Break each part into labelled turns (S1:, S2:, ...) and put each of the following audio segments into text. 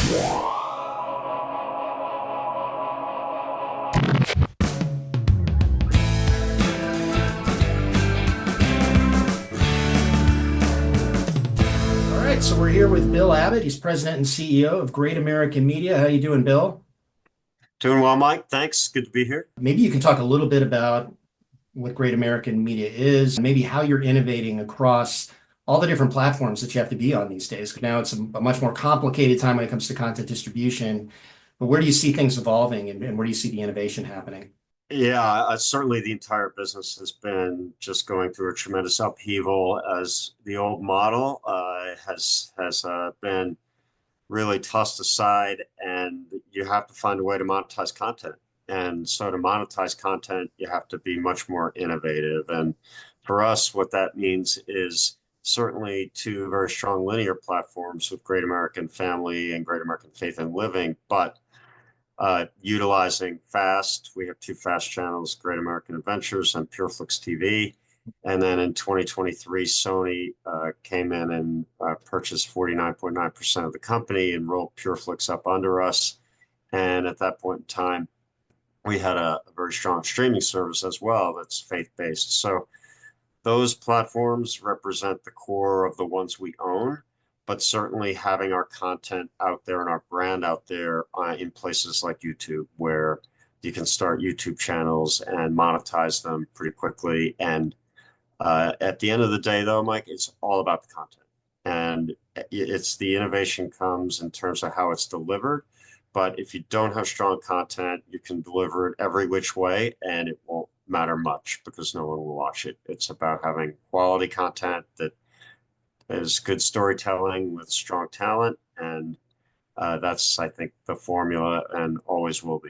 S1: All right, so we're here with Bill Abbott. He's president and CEO of Great American Media. How you doing, Bill?
S2: Doing well, Mike. Thanks. Good to be here.
S1: Maybe you can talk a little bit about what Great American Media is, maybe how you're innovating across all the different platforms that you have to be on these days. Now it's a much more complicated time when it comes to content distribution, but where do you see things evolving and where do you see the innovation happening?
S2: Yeah, certainly the entire business has been just going through a tremendous upheaval as the old model has been really tossed aside, and you have to find a way to monetize content. And so to monetize content, you have to be much more innovative. And for us, what that means is certainly two very strong linear platforms with Great American Family and Great American Faith and Living, but utilizing FAST. We have two FAST channels, Great American Adventures and PureFlix TV. And then in 2023, Sony came in and purchased 49.9% of the company and rolled PureFlix up under us. And at that point in time, we had a very strong streaming service as well that's faith-based. So those platforms represent the core of the ones we own, but certainly having our content out there and our brand out there in places like YouTube, where you can start YouTube channels and monetize them pretty quickly. And at the end of the day, though, Mike, it's all about the content. And it's the innovation comes in terms of how it's delivered. But if you don't have strong content, you can deliver it every which way and it won't matter much because no one will watch it. It's about having quality content that is good storytelling with strong talent. And that's, I think, the formula and always will be.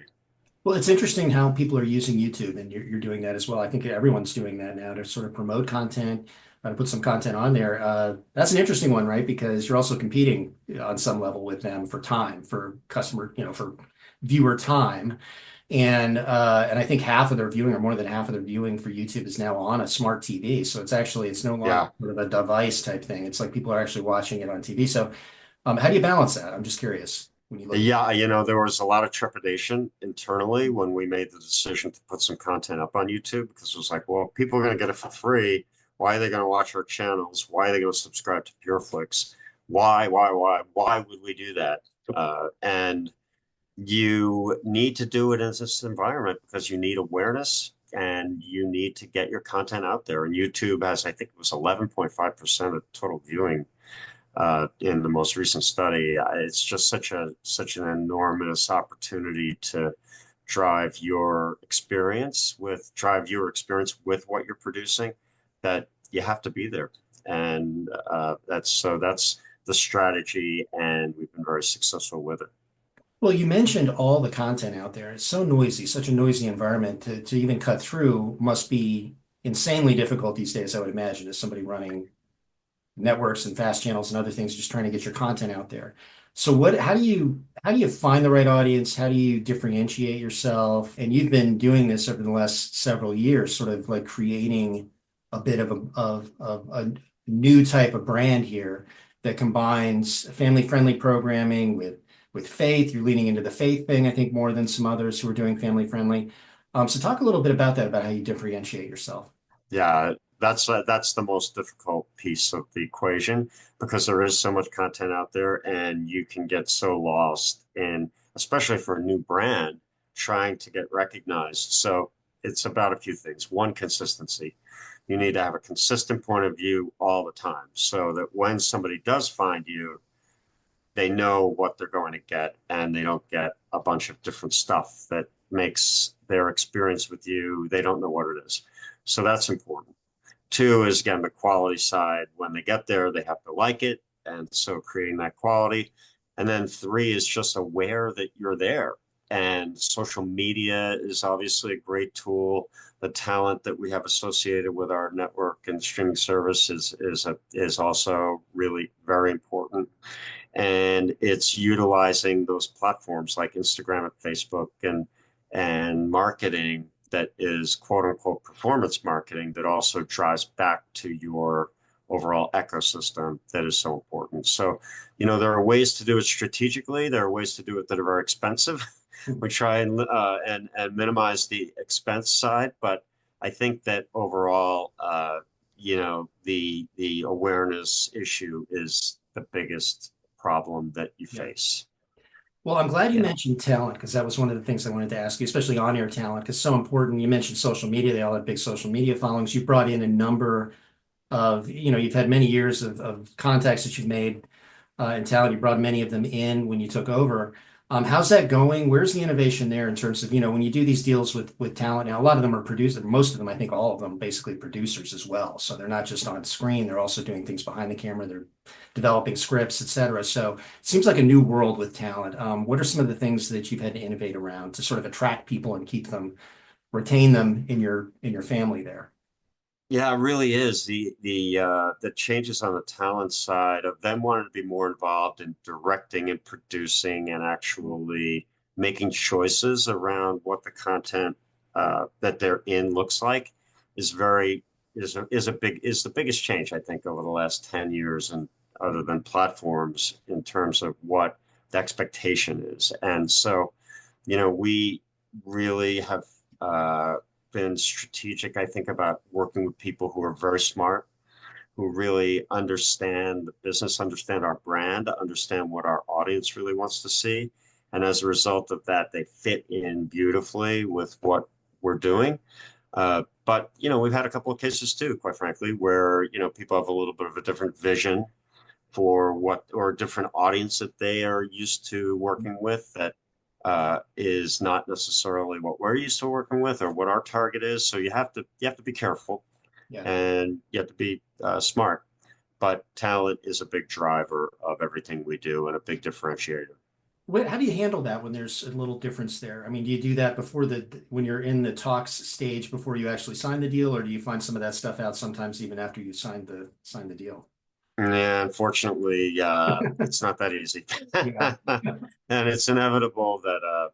S1: Well, it's interesting how people are using YouTube, and you're doing that as well. I think everyone's doing that now to sort of promote content, to put some content on there. That's an interesting one, right? Because you're also competing on some level with them for time, for customer, for viewer time. And I think half of their viewing, or more than half of their viewing for YouTube, is now on a smart TV. So it's no longer
S2: Yeah.
S1: sort of a device type thing. It's like people are actually watching it on TV. So how do you balance that? I'm just curious when you look at.
S2: Yeah, there was a lot of trepidation internally when we made the decision to put some content up on YouTube because it was like, well, people are going to get it for free. Why are they going to watch our channels? Why are they going to subscribe to PureFlix? Why would we do that? And you need to do it in this environment because you need awareness and you need to get your content out there. And YouTube has, I think it was 11.5% of total viewing in the most recent study. It's just such an enormous opportunity to drive your experience with what you're producing that you have to be there. And that's the strategy, and we've been very successful with it.
S1: Well, you mentioned all the content out there. It's so noisy, such a noisy environment to even cut through must be insanely difficult these days, I would imagine, as somebody running networks and fast channels and other things, just trying to get your content out there. So how do you find the right audience? How do you differentiate yourself? And you've been doing this over the last several years, sort of like creating a bit of a new type of brand here that combines family-friendly programming with faith. You're leaning into the faith thing, I think, more than some others who are doing family-friendly. So talk a little bit about that, about how you differentiate yourself.
S2: Yeah, that's the most difficult piece of the equation because there is so much content out there and you can get so lost in, especially for a new brand, trying to get recognized. So it's about a few things. One, consistency. You need to have a consistent point of view all the time so that when somebody does find you, they know what they're going to get and they don't get a bunch of different stuff that makes their experience with you, they don't know what it is. So that's important. Two is again the quality side. When they get there, they have to like it. And so creating that quality. And then three is just aware that you're there. And social media is obviously a great tool. The talent that we have associated with our network and streaming service is also really very important. And it's utilizing those platforms like Instagram and Facebook and marketing that is quote unquote performance marketing that also drives back to your overall ecosystem that is so important. So, there are ways to do it strategically. There are ways to do it that are very expensive. We try and minimize the expense side, but I think that overall, the awareness issue is the biggest problem that you
S1: Yeah.
S2: face.
S1: Well, I'm glad you
S2: Yeah.
S1: mentioned talent because that was one of the things I wanted to ask you, especially on-air talent, because so important. You mentioned social media; they all have big social media followings. You brought in a number of, you've had many years of contacts that you've made in talent. You brought many of them in when you took over. How's that going? Where's the innovation there in terms of, when you do these deals with talent now, a lot of them are producers, most of them, I think all of them, basically producers as well. So they're not just on screen, they're also doing things behind the camera, they're developing scripts, et cetera. So it seems like a new world with talent. What are some of the things that you've had to innovate around to sort of attract people and keep them, retain them in your family there?
S2: Yeah, it really is. The changes on the talent side of them wanting to be more involved in directing and producing and actually making choices around what the content that they're in looks like is very is the biggest change I think over the last 10 years, and other than platforms in terms of what the expectation is. And so, we really have been strategic, I think, about working with people who are very smart, who really understand the business, understand our brand, understand what our audience really wants to see. And as a result of that, they fit in beautifully with what we're doing. But, we've had a couple of cases too, quite frankly, where, people have a little bit of a different vision for what or a different audience that they are used to working with that is not necessarily what we're used to working with or what our target is. So you have to be careful
S1: Yeah.
S2: and you have to be smart. But talent is a big driver of everything we do and a big differentiator.
S1: How do you handle that when there's a little difference there? I mean, do you do that before when you're in the talks stage before you actually sign the deal, or do you find some of that stuff out sometimes even after you sign the deal?
S2: Yeah, unfortunately, it's not that easy,
S1: Yeah.
S2: and it's inevitable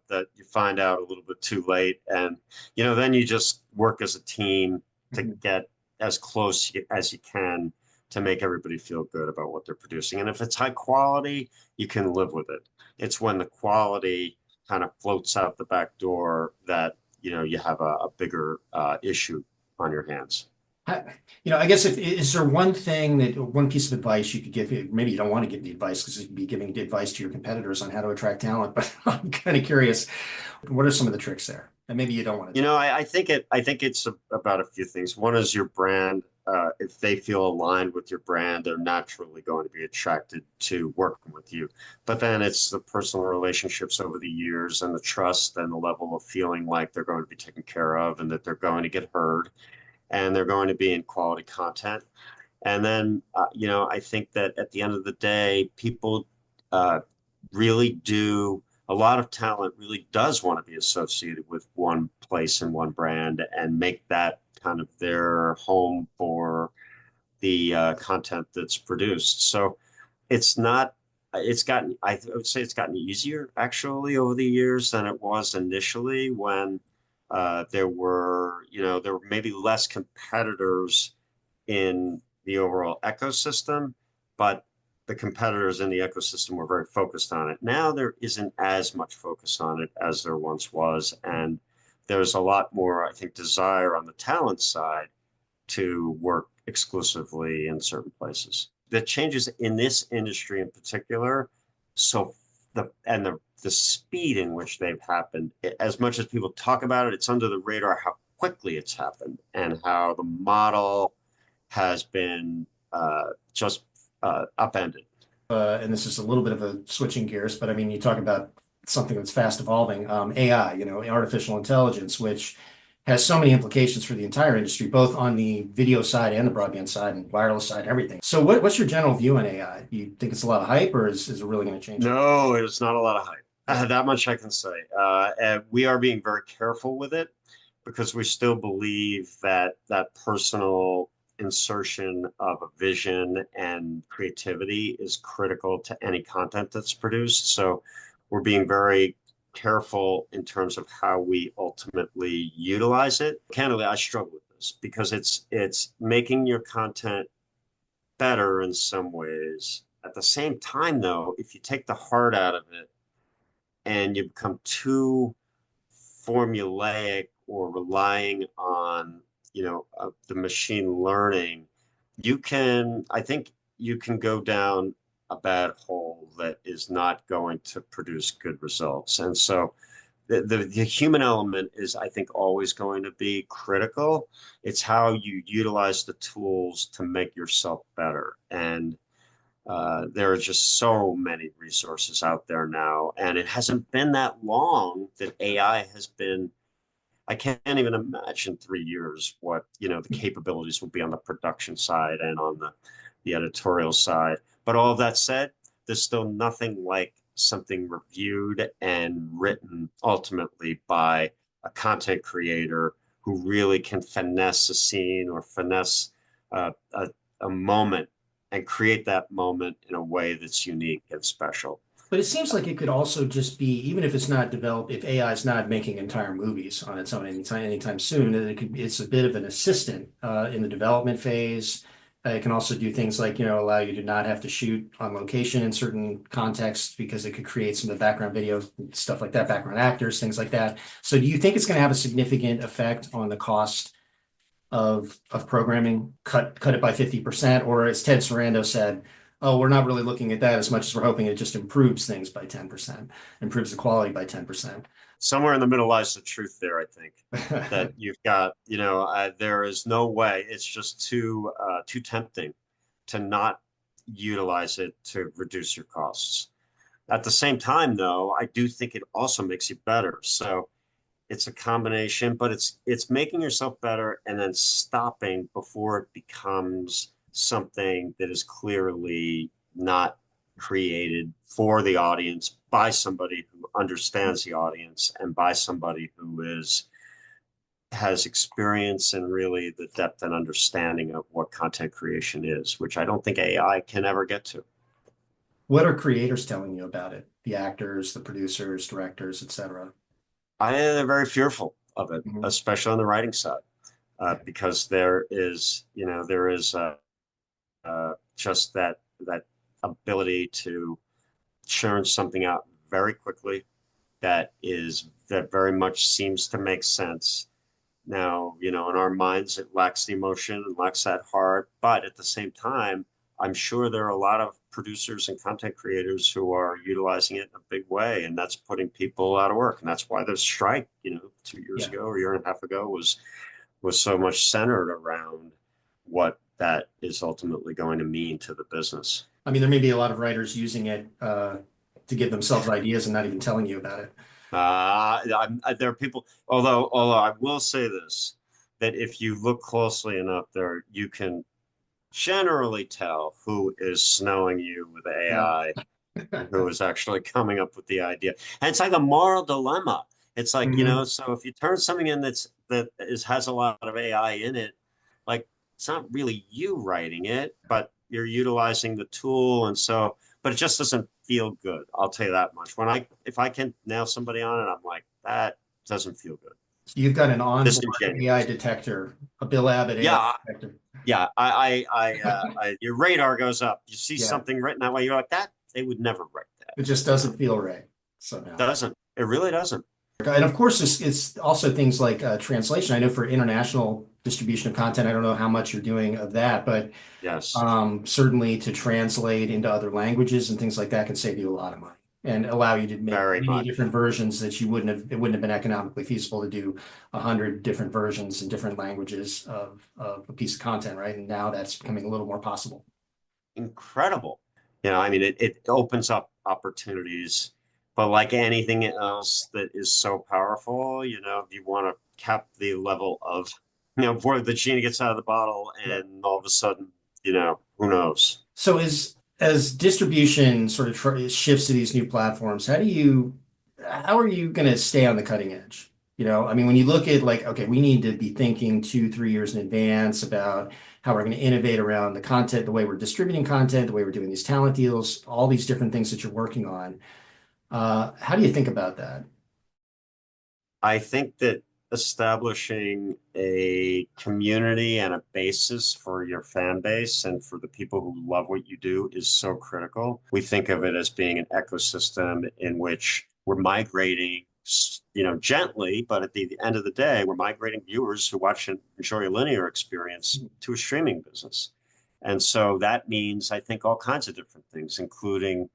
S2: that you find out a little bit too late, and then you just work as a team to
S1: Mhm.
S2: get as close as you can to make everybody feel good about what they're producing. And if it's high quality, you can live with it. It's when the quality kind of floats out the back door that you have a bigger issue on your hands.
S1: I guess if is there one thing that one piece of advice you could give? Maybe you don't want to give the advice because you'd be giving advice to your competitors on how to attract talent, but I'm kind of curious. What are some of the tricks there? And maybe you don't want to tell.
S2: I think it's about a few things. One is your brand. If they feel aligned with your brand, they're naturally going to be attracted to working with you. But then it's the personal relationships over the years and the trust and the level of feeling like they're going to be taken care of and that they're going to get heard and they're going to be in quality content. And then, I think that at the end of the day, people uh, really do, a lot of talent really does want to be associated with one place and one brand and make that kind of their home for the content that's produced. So it's not, I would say it's gotten easier actually over the years than it was initially when there were maybe less competitors in the overall ecosystem, but the competitors in the ecosystem were very focused on it. Now there isn't as much focus on it as there once was, and there's a lot more, I think, desire on the talent side to work exclusively in certain places. The changes in this industry in particular, so the speed in which they've happened, as much as people talk about it, it's under the radar how quickly it's happened and how the model has been just upended.
S1: And this is a little bit of a switching gears, but I mean, you talk about something that's fast evolving, AI, artificial intelligence, which has so many implications for the entire industry, both on the video side and the broadband side and wireless side, everything. So what's your general view on AI? Do you think it's a lot of hype or is it really going to change it?
S2: No, it's not a lot of hype.
S1: Yeah.
S2: That much I can say. And we are being very careful with it because we still believe that that personal insertion of a vision and creativity is critical to any content that's produced. So we're being very careful in terms of how we ultimately utilize it. Candidly, I struggle with this because it's making your content better in some ways. At the same time, though, if you take the heart out of it and you become too formulaic or relying on, the machine learning, I think you can go down a bad hole that is not going to produce good results. And so the human element is, I think, always going to be critical. It's how you utilize the tools to make yourself better. And there are just so many resources out there now, and it hasn't been that long that AI has been. I can't even imagine 3 years what the capabilities will be on the production side and on the editorial side. But all of that said, there's still nothing like something reviewed and written ultimately by a content creator who really can finesse a scene or finesse a moment and create that moment in a way that's unique and special.
S1: But it seems like it could also just be, even if it's not developed, if AI is not making entire movies on its own anytime soon, that it's a bit of an assistant in the development phase. It can also do things like, allow you to not have to shoot on location in certain contexts because it could create some of the background video, stuff like that, background actors, things like that. So do you think it's going to have a significant effect on the cost of programming, cut it by 50%, or as Ted Sarando said, oh, we're not really looking at that as much as we're hoping it just improves things by 10%, improves the quality by 10%.
S2: Somewhere in the middle lies the truth there, I think, that you've got, there is no way. It's just too tempting to not utilize it to reduce your costs. At the same time, though, I do think it also makes you better. So it's a combination, but it's making yourself better and then stopping before it becomes something that is clearly not created for the audience by somebody who understands the audience and by somebody who has experience and really the depth and understanding of what content creation is, which I don't think AI can ever get to.
S1: What are creators telling you about it? The actors, the producers, directors, etc.
S2: I am very fearful of it,
S1: Mhm.
S2: especially on the writing side, because there is just that ability to churn something out very quickly that very much seems to make sense. Now, in our minds, it lacks the emotion and lacks that heart, but at the same time, I'm sure there are a lot of producers and content creators who are utilizing it in a big way, and that's putting people out of work. And that's why the strike, 2 years
S1: Yeah.
S2: ago or a year and a half ago was so much centered around what that is ultimately going to mean to the business.
S1: I mean, there may be a lot of writers using it to give themselves ideas and not even telling you about it.
S2: There are people, although I will say this, that if you look closely enough there, you can generally tell who is snowing you with
S1: Yeah.
S2: AI and who is actually coming up with the idea. And it's like a moral dilemma. It's like,
S1: Mhm.
S2: so if you turn something in has a lot of AI in it, like it's not really you writing it, but you're utilizing the tool. And so, but it just doesn't feel good. I'll tell you that much. If I can nail somebody on it, I'm like, that doesn't feel good.
S1: So you've got an onboard AI
S2: Disingenuous.
S1: detector, a Bill Abbott AI
S2: Yeah,
S1: detector.
S2: yeah. Your radar goes up. You see
S1: Yeah.
S2: something written that way, you're like, that they would never write
S1: It just
S2: that.
S1: doesn't feel right somehow.
S2: Doesn't. It really doesn't.
S1: And of course, it's also things like translation. I know for international distribution of content, I don't know how much you're doing of that, but
S2: Yes,
S1: certainly to translate into other languages and things like that can save you a lot of money and allow you to make
S2: very
S1: many
S2: much.
S1: different versions that it wouldn't have been economically feasible to do 100 different versions in different languages of a piece of content, right? And now that's becoming a little more possible.
S2: Incredible. I mean, it opens up opportunities, but like anything else that is so powerful, if you want to cap the level of, before the genie gets out of the bottle
S1: Yeah.
S2: and all of a sudden, who knows?
S1: So as distribution sort of shifts to these new platforms, how are you going to stay on the cutting edge? I mean, when you look at like, okay, we need to be thinking 2, 3 years in advance about how we're going to innovate around the content, the way we're distributing content, the way we're doing these talent deals, all these different things that you're working on. How do you think about that?
S2: I think that establishing a community and a basis for your fan base and for the people who love what you do is so critical. We think of it as being an ecosystem in which we're migrating, gently, but at the end of the day, we're migrating viewers who watch and enjoy a linear experience to a streaming business. And so that means, I think, all kinds of different things, including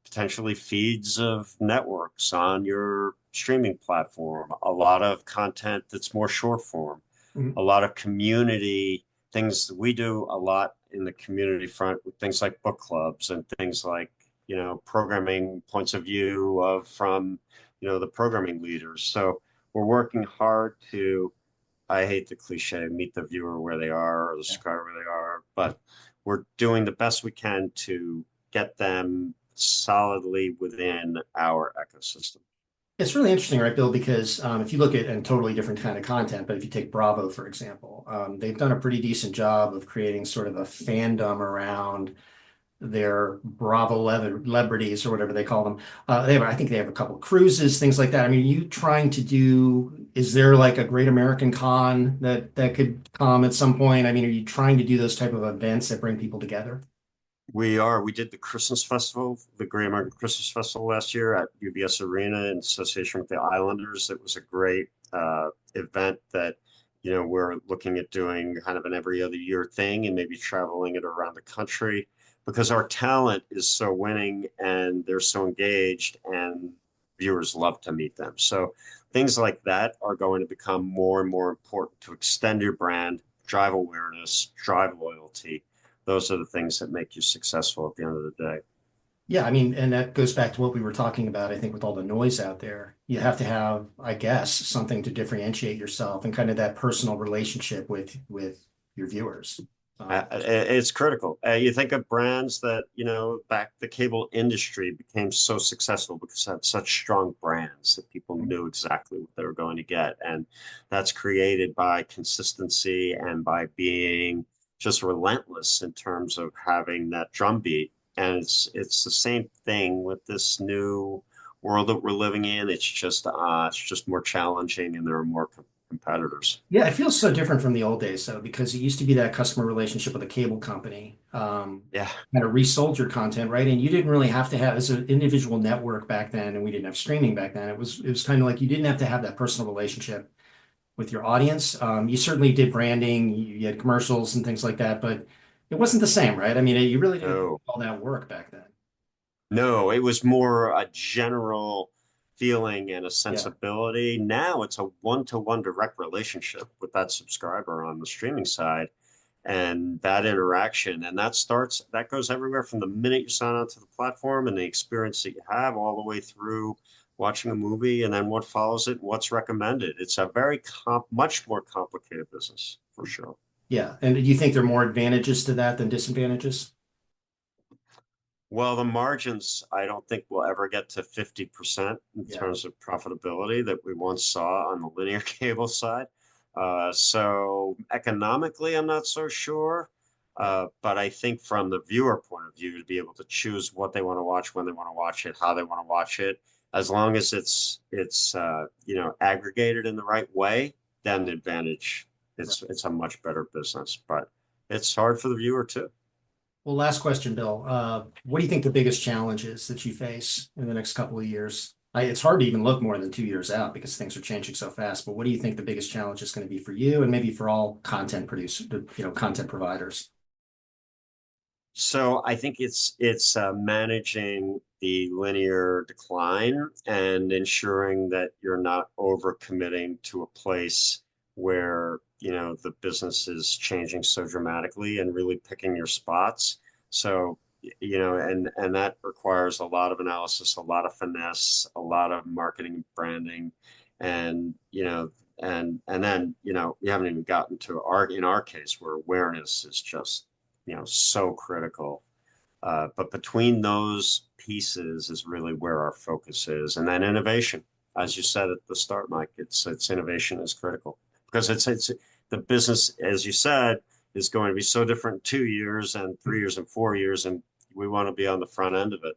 S2: potentially feeds of networks on your streaming platform, a lot of content that's more short form,
S1: Mhm.
S2: a lot of community things. We do a lot in the community front with things like book clubs and things like, programming points of view of from, the programming leaders. So we're working hard to, I hate the cliche, meet the viewer where they are or the
S1: Yeah.
S2: subscriber where they are, but we're doing the best we can to get them solidly within our ecosystem.
S1: It's really interesting, right, Bill? Because if you look at and totally different kind of content, but if you take Bravo, for example, they've done a pretty decent job of creating sort of a fandom around their Bravo celebrities or whatever they call them. I think they have a couple cruises, things like that. I mean, you trying to do, is there like a Great American Con that could come at some point? I mean, are you trying to do those type of events that bring people together?
S2: We did the Christmas Festival, the Great American Christmas Festival last year at UBS Arena in association with the Islanders. It was a great event that, we're looking at doing kind of an every other year thing and maybe traveling it around the country because our talent is so winning and they're so engaged and viewers love to meet them. So things like that are going to become more and more important to extend your brand, drive awareness, drive loyalty. Those are the things that make you successful at the end of the day.
S1: Yeah, I mean, and that goes back to what we were talking about, I think, with all the noise out there. You have to have, I guess, something to differentiate yourself and kind of that personal relationship with your viewers.
S2: It's critical. You think of brands that, back the cable industry became so successful because it had such strong brands that people knew exactly what they were going to get. And that's created by consistency and by being just relentless in terms of having that drumbeat. And it's the same thing with this new world that we're living in. It's just more challenging and there are more competitors.
S1: Yeah, it feels so different from the old days, though, because it used to be that customer relationship with a cable company,
S2: Yeah.
S1: kind of resold your content, right? And you didn't really have to have as an individual network back then, and we didn't have streaming back then. It was kind of like you didn't have to have that personal relationship with your audience. You certainly did branding, you had commercials and things like that, but it wasn't the same, right? I mean, you really didn't have
S2: No.
S1: all that work back then.
S2: No, it was more a general feeling and a
S1: Yeah.
S2: sensibility. Now it's a one-to-one direct relationship with that subscriber on the streaming side and that interaction. And that goes everywhere from the minute you sign onto the platform and the experience that you have all the way through watching a movie and then what follows it and what's recommended. It's a very much more complicated business for sure.
S1: Yeah. And do you think there are more advantages to that than disadvantages?
S2: Well, the margins, I don't think we'll ever get to 50% in
S1: Yeah.
S2: terms of profitability that we once saw on the linear cable side. So economically, I'm not so sure.
S1: Yeah.
S2: But I think from the viewer point of view, to be able to choose what they want to watch, when they want to watch it, how they want to watch it, as long as it's aggregated in the right way, then the advantage it's a much better business. But it's hard for the viewer too.
S1: Well, last question, Bill. What do you think the biggest challenge is that you face in the next couple of years? It's hard to even look more than 2 years out because things are changing so fast. But what do you think the biggest challenge is going to be for you and maybe for all content producers, content providers?
S2: So I think it's managing the linear decline and ensuring that you're not overcommitting to a place where, the business is changing so dramatically and really picking your spots. So, and that requires a lot of analysis, a lot of finesse, a lot of marketing, branding, and, and then, we haven't even gotten to in our case where awareness is just so critical. But between those pieces is really where our focus is. And then innovation, as you said at the start, Mike, it's innovation is critical because it's the business, as you said, is going to be so different in 2 years and 3 years and 4 years, and we want to be on the front end of it.